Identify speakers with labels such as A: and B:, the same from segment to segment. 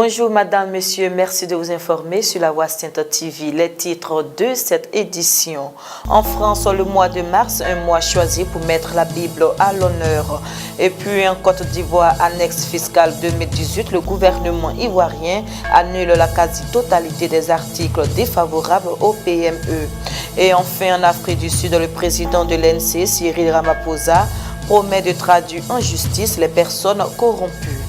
A: Bonjour Madame, Monsieur, merci de vous informer sur la Voix Sainte TV. Les titres de cette édition. En France, le mois de mars, un mois choisi pour mettre la Bible à l'honneur. Et puis en Côte d'Ivoire, annexe fiscale 2018, le gouvernement ivoirien annule la quasi-totalité des articles défavorables au PME. Et enfin, en Afrique du Sud, le président de l'ANC, Cyril Ramaphosa, promet de traduire en justice les personnes corrompues.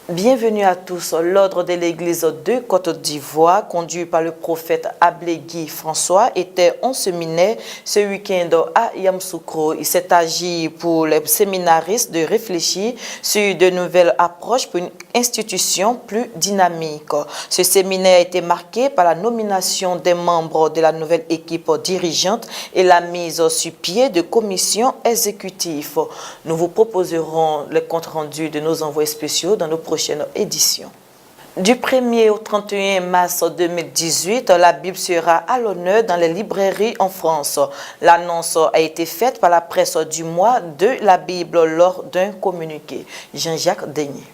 A: Bienvenue à tous. L'ordre de l'église de Côte d'Ivoire, conduit par le prophète Ablégui François, était en séminaire ce week-end à Yamoussoukro. Il s'est agi pour les séminaristes de réfléchir sur de nouvelles approches pour une institution plus dynamique. Ce séminaire a été marqué par la nomination des membres de la nouvelle équipe dirigeante et la mise sur pied de commissions exécutives. Nous vous proposerons le compte rendu de nos envois spéciaux dans nos prochaines éditions. Du 1er au 31 mars 2018, la Bible sera à l'honneur dans les librairies en France. L'annonce a été faite par la presse du mois de la Bible lors d'un communiqué. Jean-Jacques Deigné.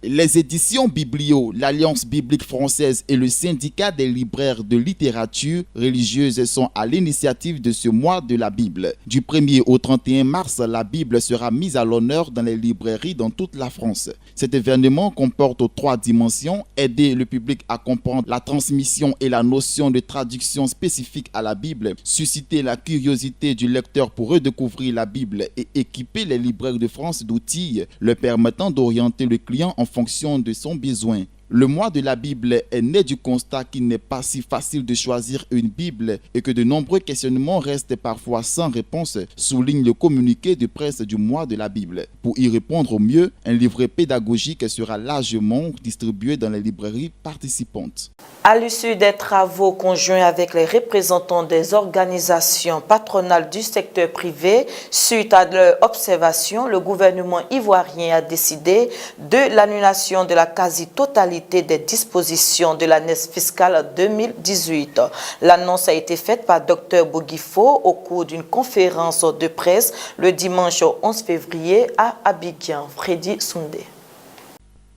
B: Les éditions Biblio, l'Alliance biblique française et le syndicat des libraires de littérature religieuse sont à l'initiative de ce mois de la Bible. Du 1er au 31 mars, la Bible sera mise à l'honneur dans les librairies dans toute la France. Cet événement comporte 3 dimensions: aider le public à comprendre la transmission et la notion de traduction spécifique à la Bible, susciter la curiosité du lecteur pour redécouvrir la Bible et équiper les libraires de France d'outils leur permettant d'orienter le client en fonction de son besoin. Le mois de la Bible est né du constat qu'il n'est pas si facile de choisir une Bible et que de nombreux questionnements restent parfois sans réponse, souligne le communiqué de presse du mois de la Bible. Pour y répondre au mieux, un livret pédagogique sera largement distribué dans les librairies participantes.
A: À l'issue des travaux conjoints avec les représentants des organisations patronales du secteur privé, suite à leur observation, le gouvernement ivoirien a décidé de l'annulation de la quasi-totalité des dispositions de l'année fiscale 2018. L'annonce a été faite par Dr Boguifo au cours d'une conférence de presse le dimanche 11 février à Abidjan. Freddy Soundé.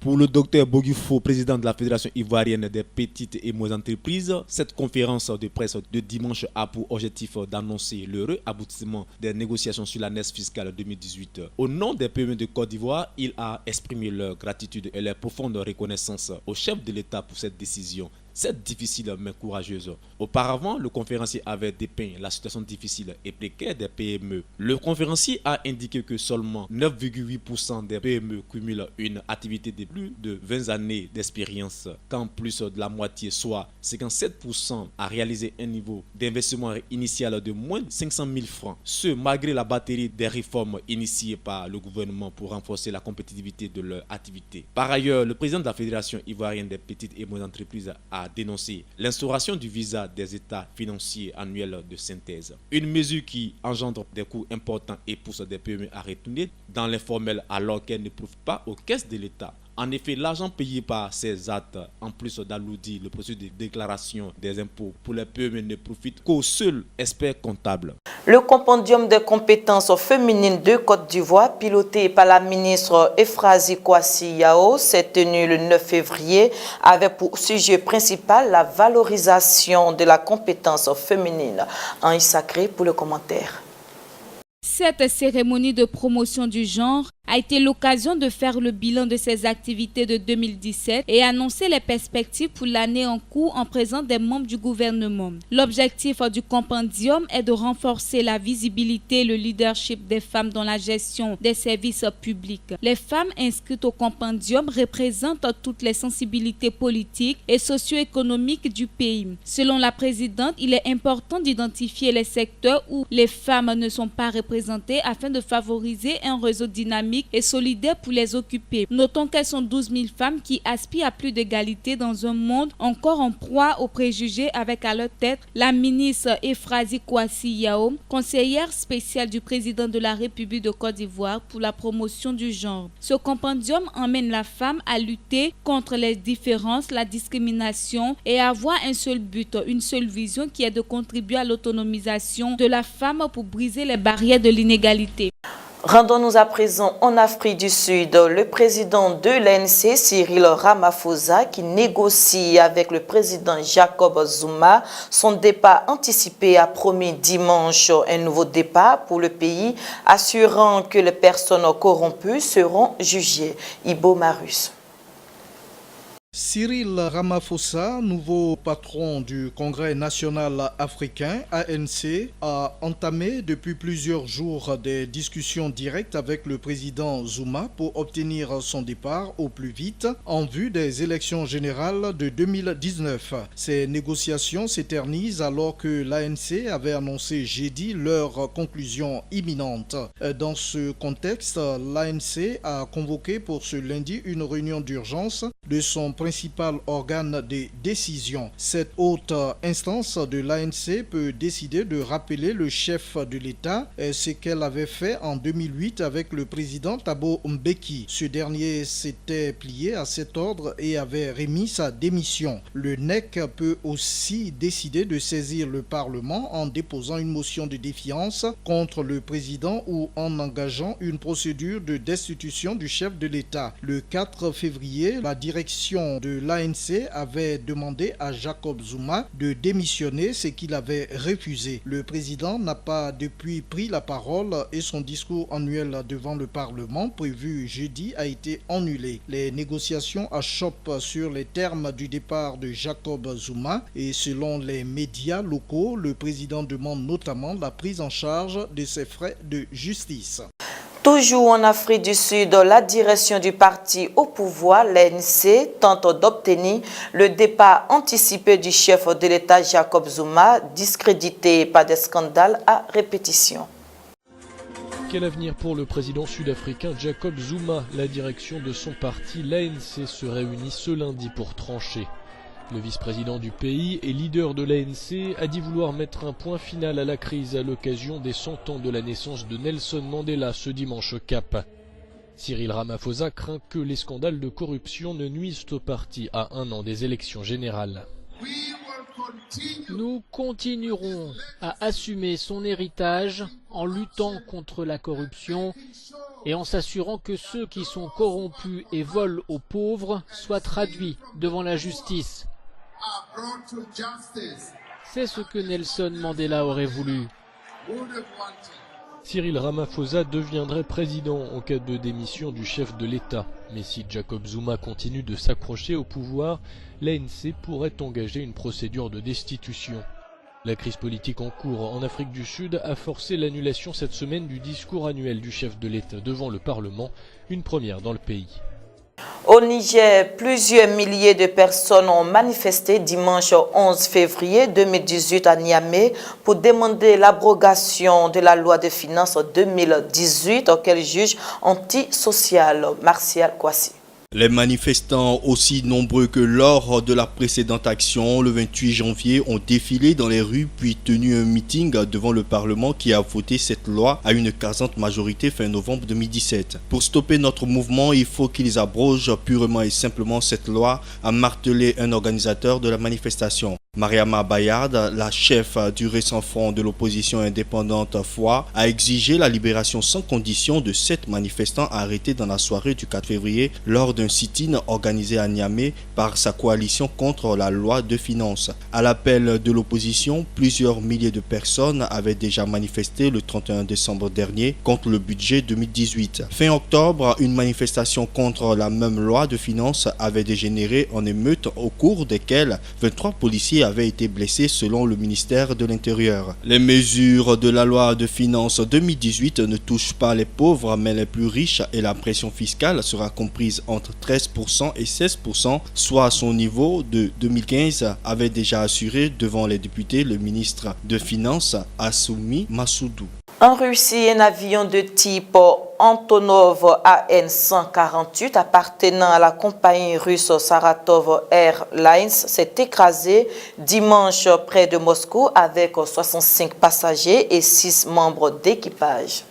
C: Pour le docteur Boguifo, président de la Fédération ivoirienne des petites et moyennes entreprises, cette conférence de presse de dimanche a pour objectif d'annoncer l'heureux aboutissement des négociations sur l'année fiscale 2018. Au nom des PME de Côte d'Ivoire, il a exprimé leur gratitude et leur profonde reconnaissance au chef de l'État pour cette décision. C'est difficile mais courageuse. Auparavant, le conférencier avait dépeint la situation difficile et précaire des PME. Le conférencier a indiqué que seulement 9,8% des PME cumulent une activité de plus de 20 années d'expérience, qu'en plus de la moitié, soit 57%, a réalisé un niveau d'investissement initial de moins de 500 000 francs. Ce, malgré la batterie des réformes initiées par le gouvernement pour renforcer la compétitivité de leur activité. Par ailleurs, le président de la Fédération ivoirienne des petites et moyennes entreprises a dénoncé l'instauration du visa des états financiers annuels de synthèse. Une mesure qui engendre des coûts importants et pousse des PME à retourner dans l'informel alors qu'elles ne prouvent pas aux caisses de l'État. En effet, l'argent payé par ces actes, en plus d'alourdir le processus de déclaration des impôts pour les PME, ne profite qu'aux seuls experts comptables.
A: Le compendium des compétences féminines de Côte d'Ivoire, piloté par la ministre Euphrasie Kouassi Yao, s'est tenu le 9 février avec pour sujet principal la valorisation de la compétence féminine. Henri Sacré pour le commentaire.
D: Cette cérémonie de promotion du genre a été l'occasion de faire le bilan de ses activités de 2017 et annoncer les perspectives pour l'année en cours en présence des membres du gouvernement. L'objectif du compendium est de renforcer la visibilité et le leadership des femmes dans la gestion des services publics. Les femmes inscrites au compendium représentent toutes les sensibilités politiques et socio-économiques du pays. Selon la présidente, il est important d'identifier les secteurs où les femmes ne sont pas représentées afin de favoriser un réseau dynamique et solidaire pour les occuper. Notons qu'elles sont 12 000 femmes qui aspirent à plus d'égalité dans un monde encore en proie aux préjugés, avec à leur tête la ministre Euphrasie Kouassi Yao, conseillère spéciale du président de la République de Côte d'Ivoire pour la promotion du genre. Ce compendium emmène la femme à lutter contre les différences, la discrimination et à avoir un seul but, une seule vision qui est de contribuer à l'autonomisation de la femme pour briser les barrières de l'inégalité.
A: Rendons-nous à présent en Afrique du Sud. Le président de l'ANC, Cyril Ramaphosa, qui négocie avec le président Jacob Zuma son départ anticipé, a promis dimanche un nouveau départ pour le pays, assurant que les personnes corrompues seront jugées. Ibo Marus.
E: Cyril Ramaphosa, nouveau patron du Congrès national africain, ANC, a entamé depuis plusieurs jours des discussions directes avec le président Zuma pour obtenir son départ au plus vite en vue des élections générales de 2019. Ces négociations s'éternisent alors que l'ANC avait annoncé jeudi leur conclusion imminente. Dans ce contexte, l'ANC a convoqué pour ce lundi une réunion d'urgence de son principal organe de décision. Cette haute instance de l'ANC peut décider de rappeler le chef de l'État, ce qu'elle avait fait en 2008 avec le président Thabo Mbeki. Ce dernier s'était plié à cet ordre et avait remis sa démission. Le NEC peut aussi décider de saisir le Parlement en déposant une motion de défiance contre le président ou en engageant une procédure de destitution du chef de l'État. Le 4 février, la direction de l'ANC avait demandé à Jacob Zuma de démissionner, ce qu'il avait refusé. Le président n'a pas depuis pris la parole et son discours annuel devant le Parlement prévu jeudi a été annulé. Les négociations achoppent sur les termes du départ de Jacob Zuma et selon les médias locaux, le président demande notamment la prise en charge de ses frais de justice.
A: Toujours en Afrique du Sud, la direction du parti au pouvoir, l'ANC, tente d'obtenir le départ anticipé du chef de l'État Jacob Zuma, discrédité par des scandales à répétition.
F: Quel avenir pour le président sud-africain Jacob Zuma? La direction de son parti, l'ANC, se réunit ce lundi pour trancher. Le vice-président du pays et leader de l'ANC a dit vouloir mettre un point final à la crise à l'occasion des 100 ans de la naissance de Nelson Mandela ce dimanche au Cap. Cyril Ramaphosa craint que les scandales de corruption ne nuisent au parti à un an des élections générales.
G: Nous continuerons à assumer son héritage en luttant contre la corruption et en s'assurant que ceux qui sont corrompus et volent aux pauvres soient traduits devant la justice. C'est ce que Nelson Mandela aurait voulu.
F: Cyril Ramaphosa deviendrait président en cas de démission du chef de l'État. Mais si Jacob Zuma continue de s'accrocher au pouvoir, l'ANC pourrait engager une procédure de destitution. La crise politique en cours en Afrique du Sud a forcé l'annulation cette semaine du discours annuel du chef de l'État devant le Parlement, une première dans le pays.
A: Au Niger, plusieurs milliers de personnes ont manifesté dimanche 11 février 2018 à Niamey pour demander l'abrogation de la loi de finances 2018 auquel juge antisocial Martial Kwasi.
H: Les manifestants, aussi nombreux que lors de la précédente action, le 28 janvier, ont défilé dans les rues puis tenu un meeting devant le Parlement qui a voté cette loi à une écrasante majorité fin novembre 2017. Pour stopper notre mouvement, il faut qu'ils abrogent purement et simplement cette loi, a martelé un organisateur de la manifestation. Mariama Bayard, la chef du récent front de l'opposition indépendante FOI, a exigé la libération sans condition de 7 manifestants arrêtés dans la soirée du 4 février lors d'un sit-in organisé à Niamey par sa coalition contre la loi de finances. À l'appel de l'opposition, plusieurs milliers de personnes avaient déjà manifesté le 31 décembre dernier contre le budget 2018. Fin octobre, une manifestation contre la même loi de finances avait dégénéré en émeute au cours desquelles 23 policiers avaient été blessés selon le ministère de l'Intérieur. Les mesures de la loi de finances 2018 ne touchent pas les pauvres mais les plus riches et la pression fiscale sera comprise entre 13% et 16%, soit à son niveau de 2015, avait déjà assuré devant les députés le ministre de Finances Assoumi Massoudou.
A: En Russie, un avion de type Antonov AN-148 appartenant à la compagnie russe Saratov Airlines s'est écrasé dimanche près de Moscou avec 65 passagers et 6 membres d'équipage.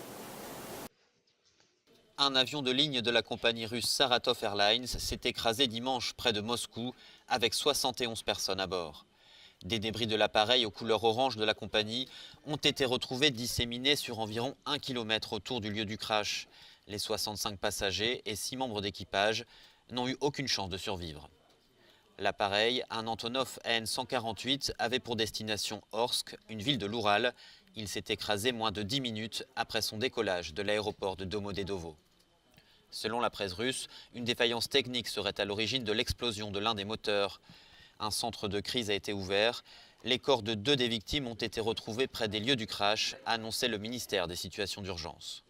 I: Un avion de ligne de la compagnie russe Saratov Airlines s'est écrasé dimanche près de Moscou avec 71 personnes à bord. Des débris de l'appareil aux couleurs orange de la compagnie ont été retrouvés disséminés sur environ 1 km autour du lieu du crash. Les 65 passagers et 6 membres d'équipage n'ont eu aucune chance de survivre. L'appareil, un Antonov AN-148, avait pour destination Orsk, une ville de l'Oural. Il s'est écrasé moins de 10 minutes après son décollage de l'aéroport de Domodedovo. Selon la presse russe, une défaillance technique serait à l'origine de l'explosion de l'un des moteurs. Un centre de crise a été ouvert. Les corps de 2 des victimes ont été retrouvés près des lieux du crash, a annoncé le ministère des situations d'urgence.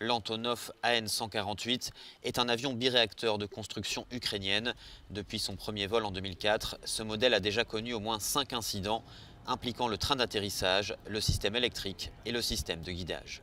I: L'Antonov AN-148 est un avion biréacteur de construction ukrainienne. Depuis son premier vol en 2004, ce modèle a déjà connu au moins 5 incidents impliquant le train d'atterrissage, le système électrique et le système de guidage.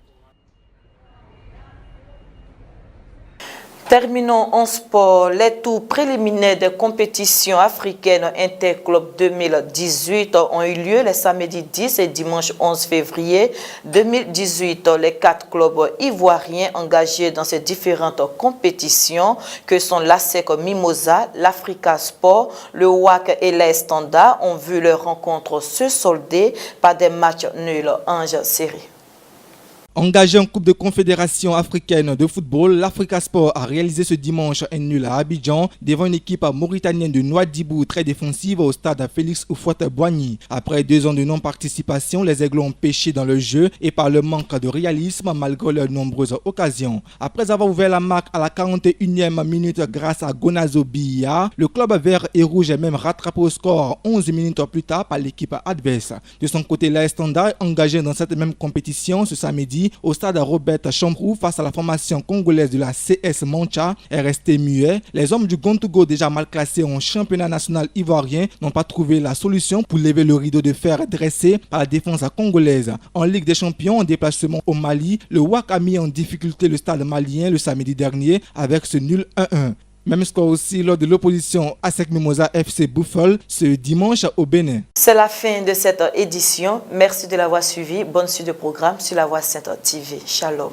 A: Terminons en sport. Les tours préliminaires des compétitions africaines Interclub 2018 ont eu lieu les samedis 10 et dimanche 11 février 2018. Les 4 clubs ivoiriens engagés dans ces différentes compétitions que sont l'ASEC Mimosa, l'Africa Sport, le WAC et les Standards ont vu leur rencontre se solder par des matchs nuls en série.
J: Engagé en Coupe de Confédération africaine de football, l'Africa Sport a réalisé ce dimanche un nul à Abidjan devant une équipe mauritanienne de Nouadhibou très défensive au stade Félix Houphouët-Boigny. Après 2 ans de non-participation, les Aigles ont pêché dans le jeu et par le manque de réalisme malgré leurs nombreuses occasions. Après avoir ouvert la marque à la 41e minute grâce à Gonazo Biya, le club vert et rouge est même rattrapé au score 11 minutes plus tard par l'équipe adverse. De son côté, l'AS Standard, engagé dans cette même compétition ce samedi au stade Robert Champrou face à la formation congolaise de la CS Mancha, est resté muet. Les hommes du Gontougo, déjà mal classés en championnat national ivoirien, n'ont pas trouvé la solution pour lever le rideau de fer dressé par la défense congolaise. En Ligue des Champions, en déplacement au Mali, le WAC a mis en difficulté le stade malien le samedi dernier avec ce nul 1-1. Même score aussi lors de l'opposition ASEC Mimosa FC Bouffol ce dimanche au Bénin.
A: C'est la fin de cette édition. Merci de l'avoir suivi. Bonne suite de programme sur La Voix Sainte TV. Shalom.